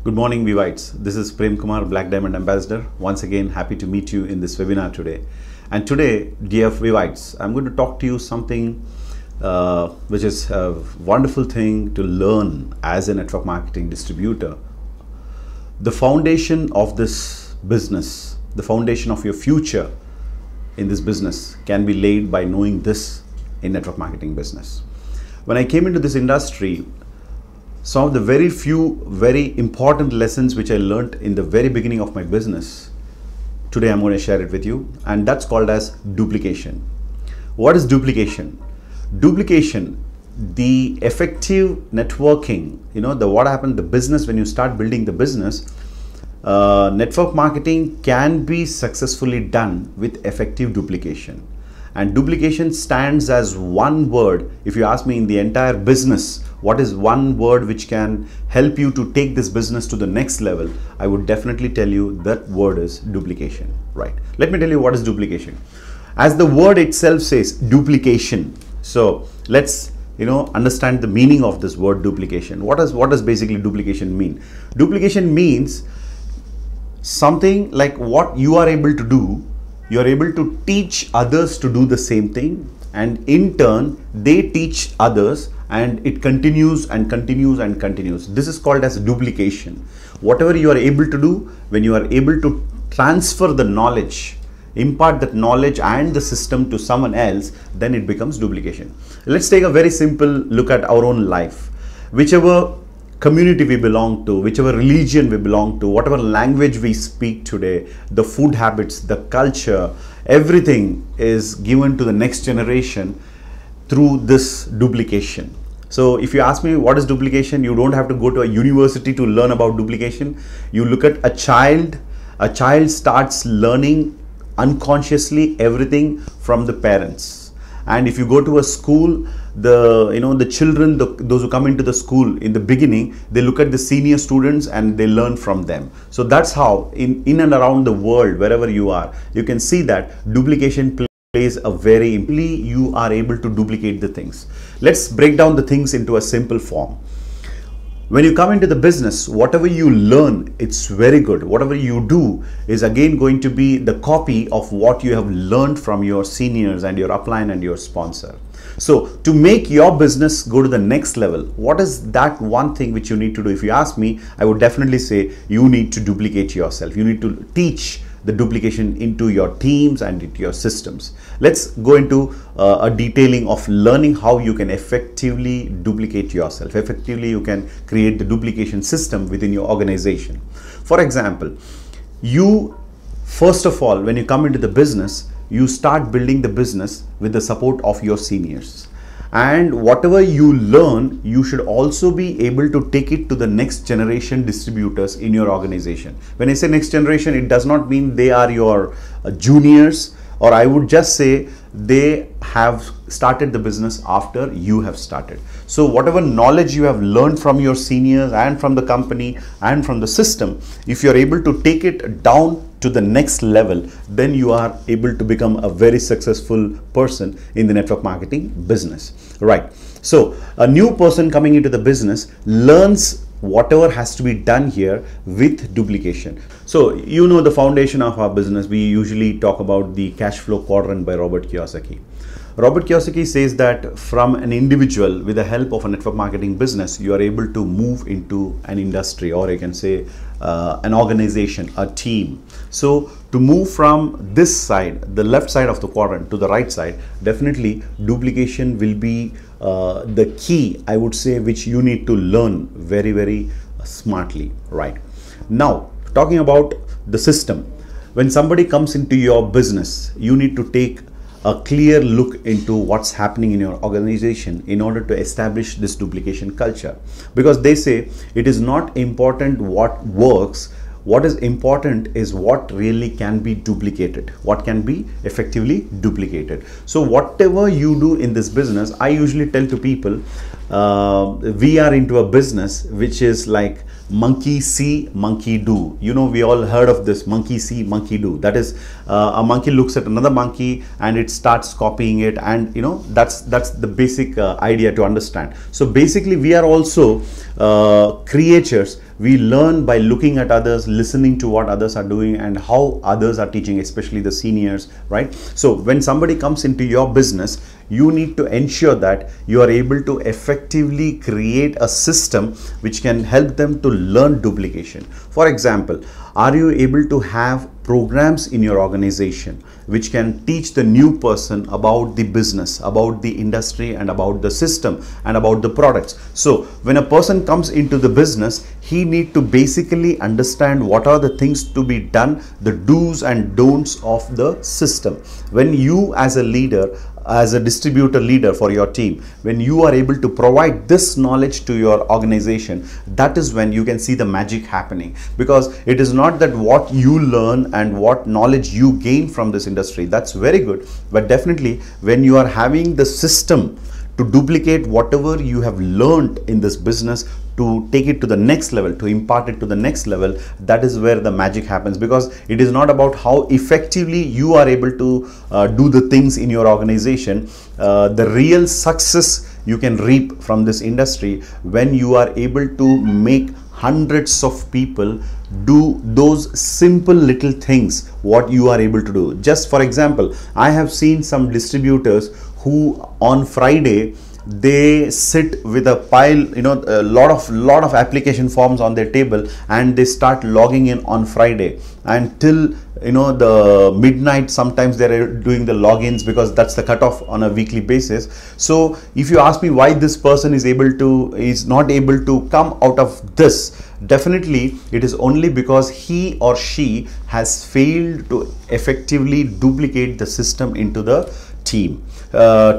Good morning, Vivites. This is Prem Kumar, Black Diamond Ambassador. Once again, happy to meet you in this webinar today. And today, dear Vivites, I'm going to talk to you something which is a wonderful thing to learn as a network marketing distributor. The foundation of this business, the foundation of your future in this business can be laid by knowing this in network marketing business. When I came into this industry, some of the very important lessons which I learned in the very beginning of my business, today I'm going to share it with you, and that's called as duplication. What is duplication? Duplication, the effective networking, what happened, the business, when you start building the business, network marketing can be successfully done with effective duplication. And duplication stands as one word. If you ask me in the entire business, what is one word which can help you to take this business to the next level, I would definitely tell you that word is duplication, right? Let me tell you what is duplication. As the word itself says, duplication. So let's understand the meaning of this word duplication. What does basically duplication mean? Duplication means something like what you are able to do, you are able to teach others to do the same thing, and in turn they teach others, and it continues and continues and continues. This is called as duplication. Whatever you are able to do, when you are able to transfer the knowledge, impart that knowledge and the system to someone else, then it becomes duplication. Let's take a very simple look at our own life. Whichever community we belong to, whichever religion we belong to, whatever language we speak today, the food habits, the culture, everything is given to the next generation through this duplication. So if you ask me what is duplication, you don't have to go to a university to learn about duplication. You look at a child starts learning unconsciously everything from the parents. And if you go to a school, the children, those who come into the school in the beginning, they look at the senior students and they learn from them. So that's how in and around the world, wherever you are, you can see that duplication plays a very important. You are able to duplicate the things. Let's break down the things into a simple form. When you come into the business, whatever you learn, it's very good. Whatever you do is again going to be the copy of what you have learned from your seniors and your upline and your sponsor. So to make your business go to the next level, what is that one thing which you need to do? If you ask me, I would definitely say you need to duplicate yourself. You need to teach the duplication into your teams and into your systems. Let's go into a detailing of learning how you can effectively duplicate yourself. Effectively, you can create the duplication system within your organization. For example, you first of all, when you come into the business, you start building the business with the support of your seniors. And whatever you learn, you should also be able to take it to the next generation distributors in your organization. When I say next generation, it does not mean they are your juniors, or I would just say they have started the business after you have started. So whatever knowledge you have learned from your seniors and from the company and from the system, if you're able to take it down to the next level, then you are able to become a very successful person in the network marketing business, right? So a new person coming into the business learns whatever has to be done here with duplication. So the foundation of our business, we usually talk about the cash flow quadrant by Robert Kiyosaki. Robert Kiyosaki says that from an individual, with the help of a network marketing business, you are able to move into an industry, or I can say an organization, a team. So to move from this side, the left side of the quadrant, to the right side, definitely duplication will be the key, I would say, which you need to learn very smartly, right? Now, talking about the system, when somebody comes into your business, you need to take a clear look into what's happening in your organization in order to establish this duplication culture. Because they say it is not important what works, what is important is what really can be duplicated, what can be effectively duplicated. So whatever you do in this business, I usually tell to people, we are into a business which is like monkey see, monkey do. We all heard of this monkey see, monkey do. That is, a monkey looks at another monkey and it starts copying it, and that's the basic idea to understand. So basically, we are also creatures We learn by looking at others, listening to what others are doing and how others are teaching, especially the seniors, right? So when somebody comes into your business, you need to ensure that you are able to effectively create a system which can help them to learn duplication. For example, are you able to have programs in your organization which can teach the new person about the business, about the industry, and about the system and about the products? So when a person comes into the business, he need to basically understand what are the things to be done, the do's and don'ts of the system. When you as a leader, as a distributor leader for your team, when you are able to provide this knowledge to your organization, that is when you can see the magic happening. Because it is not that what you learn and what knowledge you gain from this industry, that's very good, but definitely when you are having the system to duplicate whatever you have learned in this business, to take it to the next level, to impart it to the next level, that is where the magic happens. Because it is not about how effectively you are able to do the things in your organization. The real success you can reap from this industry when you are able to make hundreds of people do those simple little things what you are able to do. Just for example, I have seen some distributors who on Friday they sit with a pile, a lot of application forms on their table, and they start logging in on Friday, and till the midnight sometimes they're doing the logins, because that's the cutoff on a weekly basis. So if you ask me why this person is not able to come out of this, definitely it is only because he or she has failed to effectively duplicate the system into the team.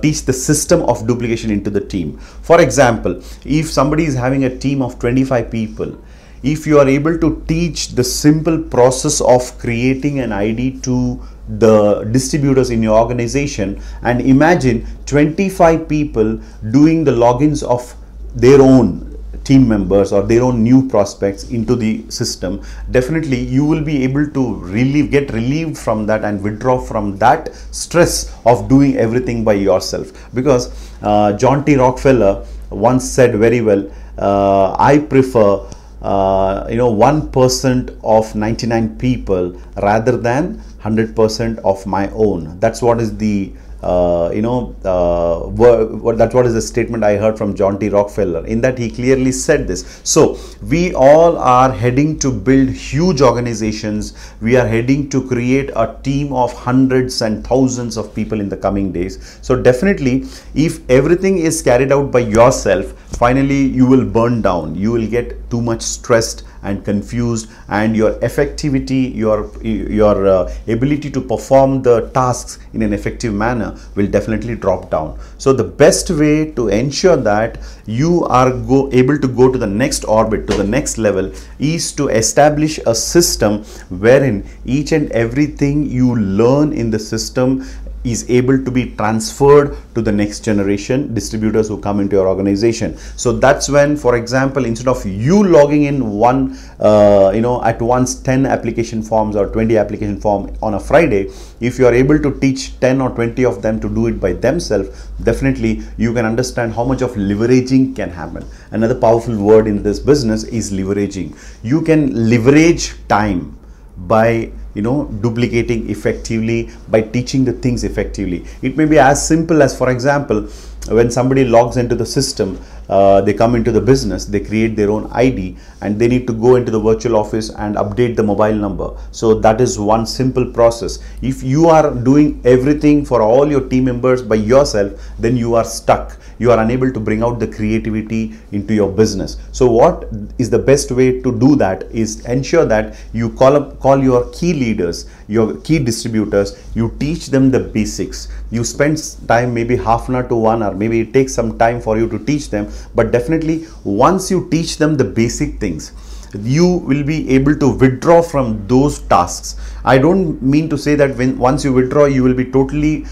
Teach the system of duplication into the team. For example, if somebody is having a team of 25 people, if you are able to teach the simple process of creating an ID to the distributors in your organization, and imagine 25 people doing the logins of their own team members or their own new prospects into the system, definitely you will be able to get relieved from that and withdraw from that stress of doing everything by yourself. Because John T. Rockefeller once said very well, I prefer 1% of 99 people rather than 100% of my own. That's what is the that's what is the statement I heard from John T. Rockefeller. In that he clearly said this. So we all are heading to build huge organizations. We are heading to create a team of hundreds and thousands of people in the coming days. So definitely, if everything is carried out by yourself, finally you will burn down. You will get too much stressed and confused, and your effectivity, your ability to perform the tasks in an effective manner will definitely drop down. So the best way to ensure that you are able to go to the next orbit, to the next level, is to establish a system wherein each and everything you learn in the system is able to be transferred to the next generation distributors who come into your organization. So that's when, for example, instead of you logging in at once 10 application forms or 20 application form on a Friday, if you are able to teach 10 or 20 of them to do it by themselves, definitely you can understand how much of leveraging can happen. Another powerful word in this business is leveraging. You can leverage time by duplicating effectively, by teaching the things effectively. It may be as simple as, for example, when somebody logs into the system, they come into the business, they create their own ID, and they need to go into the virtual office and update the mobile number. So that is one simple process. If you are doing everything for all your team members by yourself, then you are stuck. You are unable to bring out the creativity into your business. So what is the best way to do that is ensure that you call your key leaders, your key distributors, you teach them the basics. You spend time, maybe half an hour to 1 hour, maybe it takes some time for you to teach them, but definitely once you teach them the basic things, you will be able to withdraw from those tasks. I don't mean to say that once you withdraw, you will be totally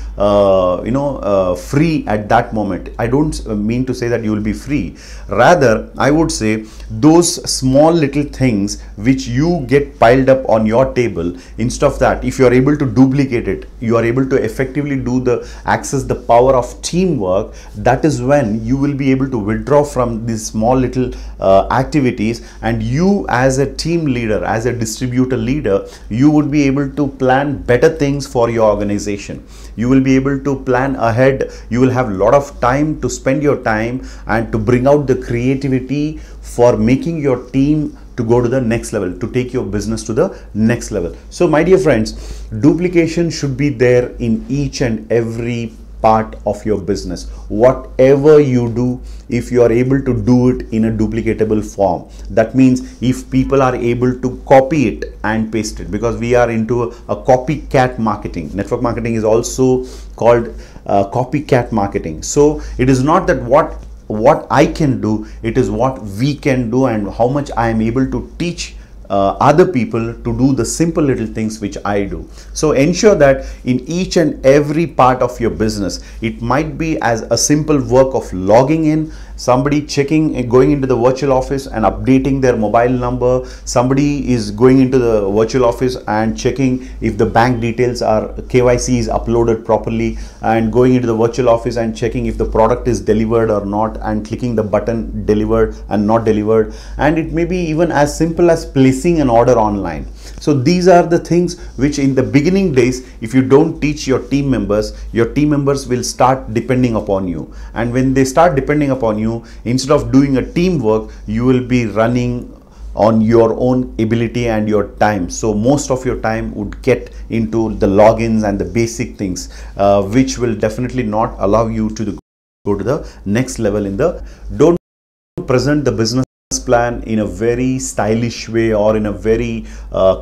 free at that moment. I don't mean to say that you will be free. Rather, I would say those small little things which you get piled up on your table, instead of that, if you are able to duplicate it, you are able to effectively access the power of teamwork. That is when you will be able to withdraw from these small little activities, and you you as a team leader, as a distributor leader, you would be able to plan better things for your organization. You will be able to plan ahead. You will have a lot of time to spend your time and to bring out the creativity for making your team to go to the next level, to take your business to the next level. So my dear friends, duplication should be there in each and every part of your business. Whatever you do, if you are able to do it in a duplicatable form, that means if people are able to copy it and paste it, because we are into a copycat marketing. Network marketing is also called copycat marketing. So it is not that what I can do, it is what we can do and how much I am able to teach other people to do the simple little things which I do. So ensure that in each and every part of your business, it might be as a simple work of logging in, somebody checking and going into the virtual office and updating their mobile number, somebody is going into the virtual office and checking if the bank details are KYC is uploaded properly, and going into the virtual office and checking if the product is delivered or not, and clicking the button delivered and not delivered. And it may be even as simple as placing an order online. So these are the things which in the beginning days, if you don't teach your team members will start depending upon you. And when they start depending upon you, instead of doing a teamwork, you will be running on your own ability and your time. So most of your time would get into the logins and the basic things, which will definitely not allow you to go to the next level in the. Don't present the business plan in a very stylish way or in a very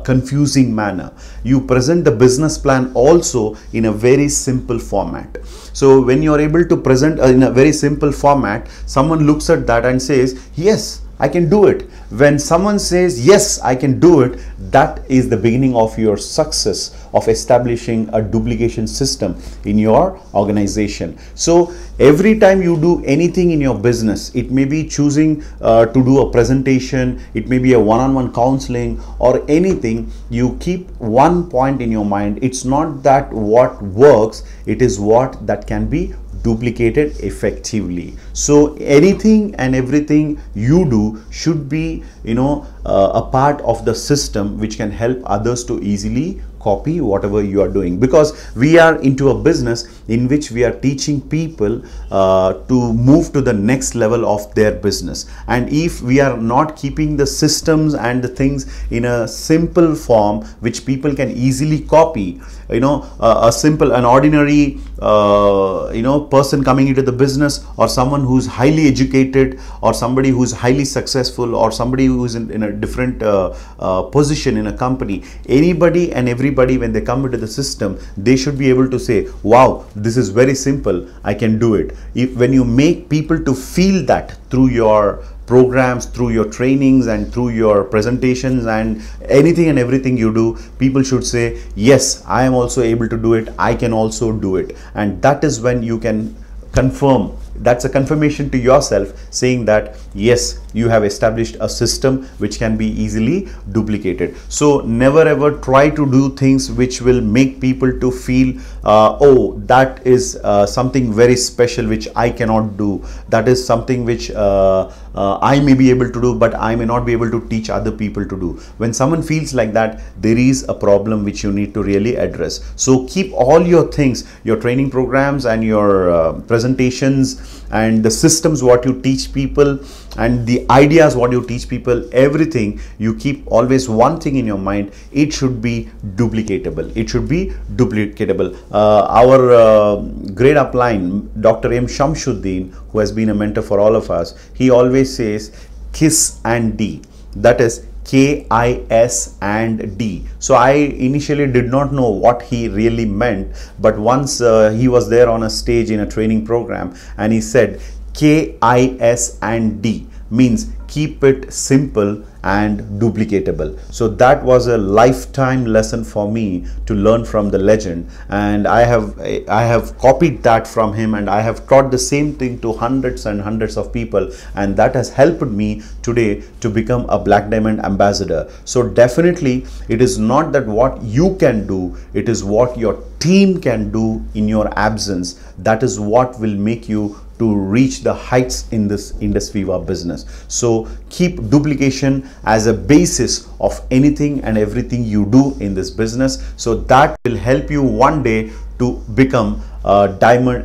confusing manner. You present the business plan also in a very simple format. So when you are able to present in a very simple format, someone looks at that and says, yes, I can do it. When someone says, yes, I can do it, that is the beginning of your success of establishing a duplication system in your organization. So every time you do anything in your business, it may be choosing to do a presentation, it may be a one-on-one counseling or anything, you keep one point in your mind. It's not that what works, it is what that can be duplicated effectively. So anything and everything you do should be, a part of the system which can help others to easily copy whatever you are doing, because we are into a business in which we are teaching people to move to the next level of their business. And if we are not keeping the systems and the things in a simple form which people can easily copy, an ordinary person coming into the business, or someone who's highly educated, or somebody who's highly successful, or somebody who's in a different position in a company, anybody and everybody, when they come into the system, they should be able to say, wow, this is very simple, I can do it. When you make people to feel that through your programs, through your trainings and through your presentations and anything and everything you do, people should say, yes, I am also able to do it, I can also do it. And that is when you can confirm, that's a confirmation to yourself saying that yes, you have established a system which can be easily duplicated. So never ever try to do things which will make people to feel oh, that is something very special which I cannot do, that is something which I may be able to do but I may not be able to teach other people to do. When someone feels like that, there is a problem which you need to really address. So keep all your things, your training programs and your presentations and the systems what you teach people and the ideas what you teach people, everything, you keep always one thing in your mind, it should be duplicatable. It should be duplicatable. Our great upline, Dr. M. Shamsuddin, who has been a mentor for all of us, he always says KISS and D, that is KIS and D. So I initially did not know what he really meant, but once he was there on a stage in a training program and he said KIS and D means keep it simple and duplicatable. So that was a lifetime lesson for me to learn from the legend, and I have copied that from him, and I have taught the same thing to hundreds and hundreds of people, and that has helped me today to become a Black Diamond ambassador. So definitely it is not that what you can do, it is what your team can do in your absence. That is what will make you to reach the heights in this Indus Viva business. So keep duplication as a basis of anything and everything you do in this business. So that will help you one day to become a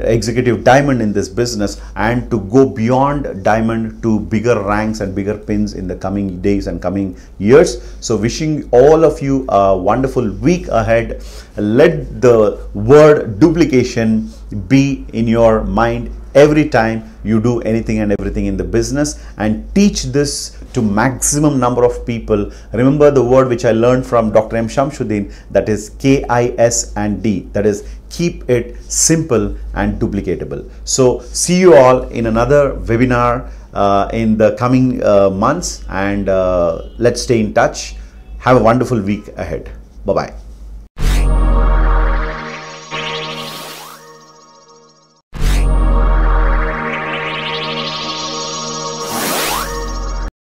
executive diamond in this business, and to go beyond diamond to bigger ranks and bigger pins in the coming days and coming years. So wishing all of you a wonderful week ahead. Let the word duplication be in your mind every time you do anything and everything in the business, and teach this to maximum number of people. Remember the word which I learned from Dr. M. Shamsuddin, that is KIS and D, that is keep it simple and duplicatable. So see you all in another webinar in the coming months, and let's stay in touch. Have a wonderful week ahead. Bye bye.